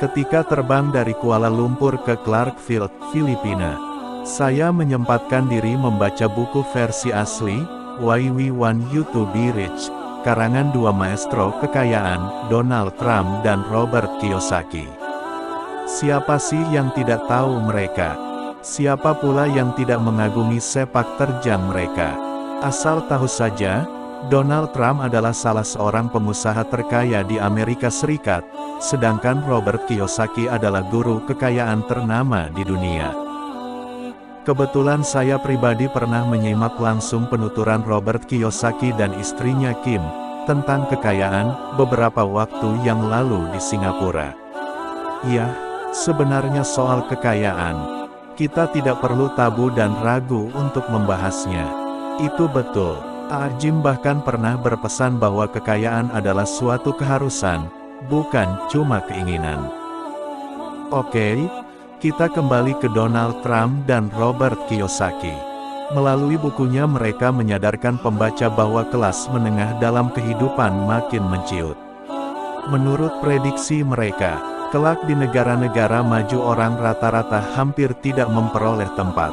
Ketika terbang dari Kuala Lumpur ke Clarkfield, Filipina, saya menyempatkan diri membaca buku versi asli, Why We Want You to Be Rich, karangan dua maestro kekayaan, Donald Trump dan Robert Kiyosaki. Siapa sih yang tidak tahu mereka? Siapa pula yang tidak mengagumi sepak terjang mereka? Asal tahu saja, Donald Trump adalah salah seorang pengusaha terkaya di Amerika Serikat, sedangkan Robert Kiyosaki adalah guru kekayaan ternama di dunia. Kebetulan saya pribadi pernah menyimak langsung penuturan Robert Kiyosaki dan istrinya Kim, tentang kekayaan, beberapa waktu yang lalu di Singapura. Ya, sebenarnya soal kekayaan, kita tidak perlu tabu dan ragu untuk membahasnya. Itu betul. Jim bahkan pernah berpesan bahwa kekayaan adalah suatu keharusan, bukan cuma keinginan. Oke, kita kembali ke Donald Trump dan Robert Kiyosaki. Melalui bukunya mereka menyadarkan pembaca bahwa kelas menengah dalam kehidupan makin menciut. Menurut prediksi mereka, kelak di negara-negara maju orang rata-rata hampir tidak memperoleh tempat.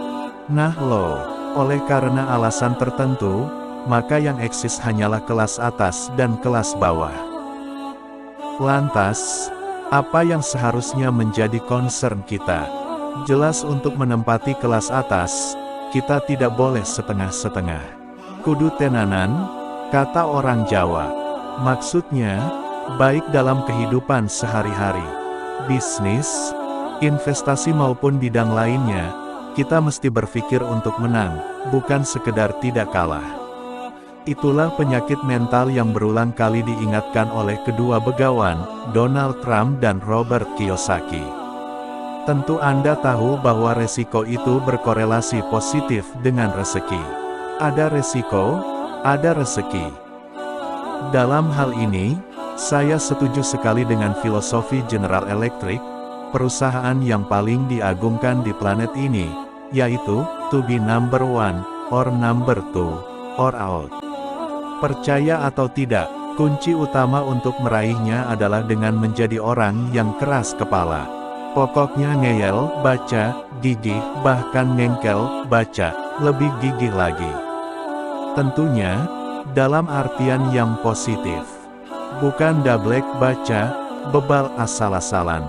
Nah loh, oleh karena alasan tertentu, maka yang eksis hanyalah kelas atas dan kelas bawah. Lantas, apa yang seharusnya menjadi concern kita? Jelas untuk menempati kelas atas, kita tidak boleh setengah-setengah. Kudu tenanan, kata orang Jawa. Maksudnya, baik dalam kehidupan sehari-hari, bisnis, investasi maupun bidang lainnya, kita mesti berpikir untuk menang, bukan sekedar tidak kalah. Itulah penyakit mental yang berulang kali diingatkan oleh kedua begawan, Donald Trump dan Robert Kiyosaki. Tentu Anda tahu bahwa resiko itu berkorelasi positif dengan rezeki. Ada resiko, ada rezeki. Dalam hal ini, saya setuju sekali dengan filosofi General Electric, perusahaan yang paling diagungkan di planet ini, yaitu, to be number one, or number two, or out. Percaya atau tidak, kunci utama untuk meraihnya adalah dengan menjadi orang yang keras kepala. Pokoknya ngeyel, baca, gigih, bahkan ngengkel, baca, lebih gigih lagi. Tentunya, dalam artian yang positif. Bukan dablek baca, bebal asal-asalan.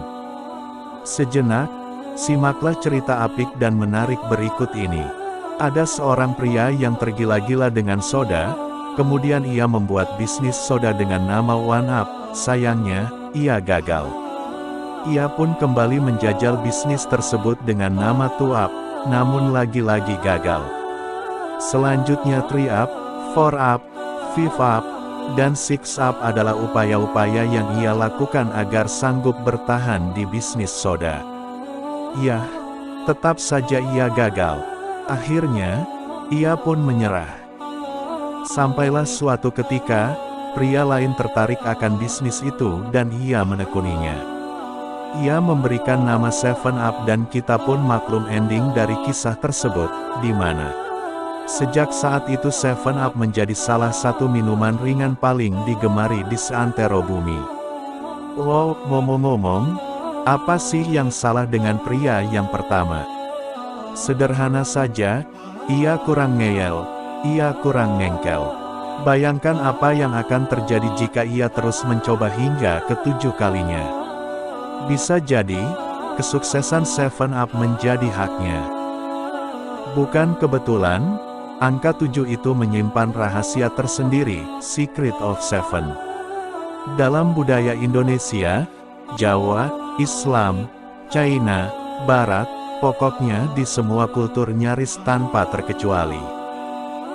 Sejenak, simaklah cerita apik dan menarik berikut ini. Ada seorang pria yang tergila-gila dengan soda, kemudian ia membuat bisnis soda dengan nama One Up. Sayangnya, ia gagal. Ia pun kembali menjajal bisnis tersebut dengan nama Two Up, namun lagi-lagi gagal. Selanjutnya 3 Up, 4 Up, 5 Up, dan 6 Up adalah upaya-upaya yang ia lakukan agar sanggup bertahan di bisnis soda. Ya, tetap saja ia gagal. Akhirnya, ia pun menyerah. Sampailah suatu ketika, pria lain tertarik akan bisnis itu dan ia menekuninya. Ia memberikan nama 7 Up dan kita pun maklum ending dari kisah tersebut, di mana sejak saat itu 7 Up menjadi salah satu minuman ringan paling digemari di seantero bumi. Wow, ngomong-ngomong, apa sih yang salah dengan pria yang pertama? Sederhana saja, ia kurang ngeyel. Ia kurang ngengkel. Bayangkan apa yang akan terjadi jika ia terus mencoba hingga ke-7 kalinya. Bisa jadi, kesuksesan 7 Up menjadi haknya. Bukan kebetulan, angka 7 itu menyimpan rahasia tersendiri, Secret of 7. Dalam budaya Indonesia, Jawa, Islam, China, Barat, pokoknya di semua kultur nyaris tanpa terkecuali.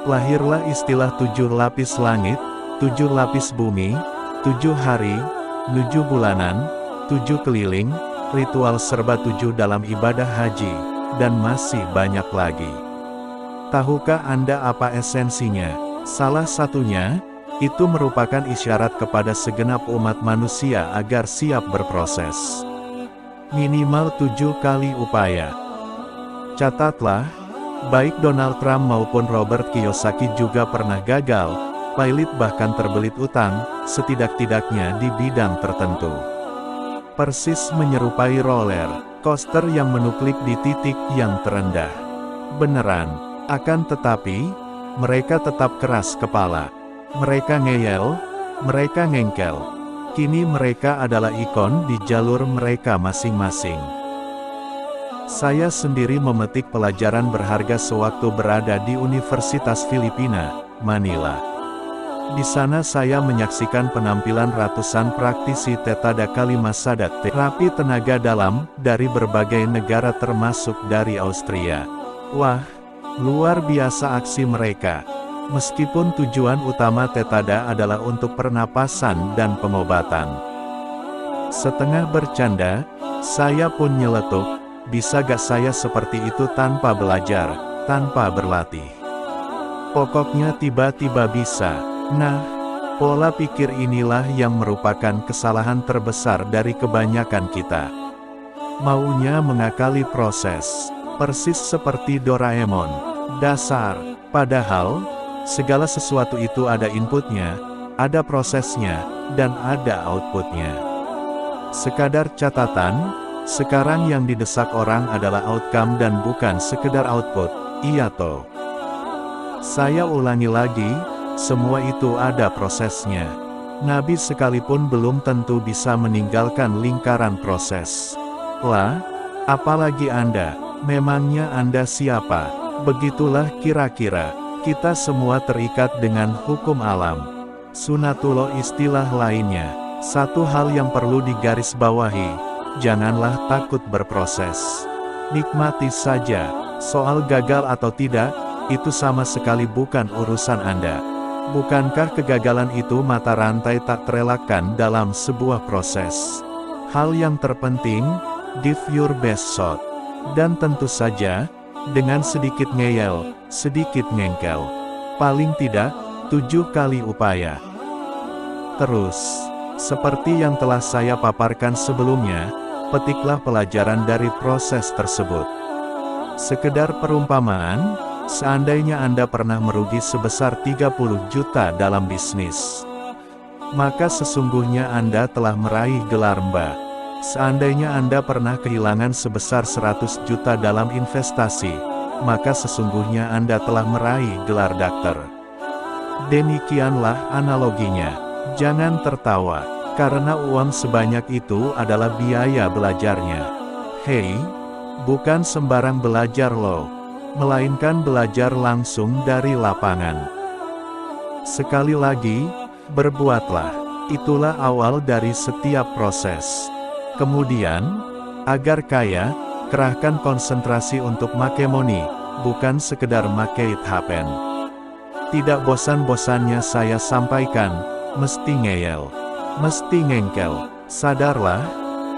Lahirlah istilah 7 lapis langit, 7 lapis bumi, 7 hari, 7 bulanan, 7 keliling, ritual serba 7 dalam ibadah haji, dan masih banyak lagi. Tahukah Anda apa esensinya? Salah satunya, itu merupakan isyarat kepada segenap umat manusia agar siap berproses. Minimal 7 kali upaya. Catatlah, baik Donald Trump maupun Robert Kiyosaki juga pernah gagal, pailit bahkan terbelit utang, setidak-tidaknya di bidang tertentu. Persis menyerupai roller coaster yang menuklik di titik yang terendah. Beneran. Akan tetapi, mereka tetap keras kepala. Mereka ngeyel, mereka ngengkel. Kini mereka adalah ikon di jalur mereka masing-masing. Saya sendiri memetik pelajaran berharga sewaktu berada di Universitas Filipina, Manila. Di sana saya menyaksikan penampilan ratusan praktisi Tetada Kalimasadat terapi tenaga dalam dari berbagai negara termasuk dari Austria. Wah, luar biasa aksi mereka. Meskipun tujuan utama Tetada adalah untuk pernapasan dan pengobatan. Setengah bercanda, saya pun nyeletuk, bisa gak saya seperti itu tanpa belajar, tanpa berlatih. Pokoknya tiba-tiba bisa. Nah, pola pikir inilah yang merupakan kesalahan terbesar dari kebanyakan kita. Maunya mengakali proses, persis seperti Doraemon. Dasar, padahal, segala sesuatu itu ada inputnya, ada prosesnya, dan ada outputnya. Sekadar catatan, sekarang yang didesak orang adalah outcome dan bukan sekedar output, iya toh. Saya ulangi lagi, semua itu ada prosesnya. Nabi sekalipun belum tentu bisa meninggalkan lingkaran proses. Lah, apalagi Anda, memangnya Anda siapa? Begitulah kira-kira, kita semua terikat dengan hukum alam. Sunatullah istilah lainnya. Satu hal yang perlu digarisbawahi, janganlah takut berproses. Nikmati saja, soal gagal atau tidak, itu sama sekali bukan urusan Anda. Bukankah kegagalan itu mata rantai tak terelakkan dalam sebuah proses? Hal yang terpenting, give your best shot. Dan tentu saja, dengan sedikit ngeyel, sedikit ngengkel. Paling tidak, 7 kali upaya. Terus, seperti yang telah saya paparkan sebelumnya, petiklah pelajaran dari proses tersebut. Sekedar perumpamaan, seandainya Anda pernah merugi sebesar 30 juta dalam bisnis, maka sesungguhnya Anda telah meraih gelar Mbak. Seandainya Anda pernah kehilangan sebesar 100 juta dalam investasi, maka sesungguhnya Anda telah meraih gelar Dokter. Demikianlah analoginya. Jangan tertawa, karena uang sebanyak itu adalah biaya belajarnya. Hei, bukan sembarang belajar loh, melainkan belajar langsung dari lapangan. Sekali lagi, berbuatlah. Itulah awal dari setiap proses. Kemudian, agar kaya, kerahkan konsentrasi untuk make money, bukan sekedar make it happen. Tidak bosan-bosannya saya sampaikan, mesti ngeyel, mesti ngengkel. Sadarlah,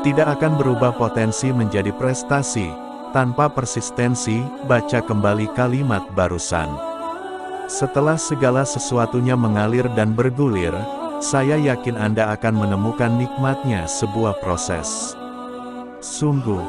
tidak akan berubah potensi menjadi prestasi tanpa persistensi. Baca kembali kalimat barusan. Setelah segala sesuatunya mengalir dan bergulir, saya yakin Anda akan menemukan nikmatnya sebuah proses. Sungguh,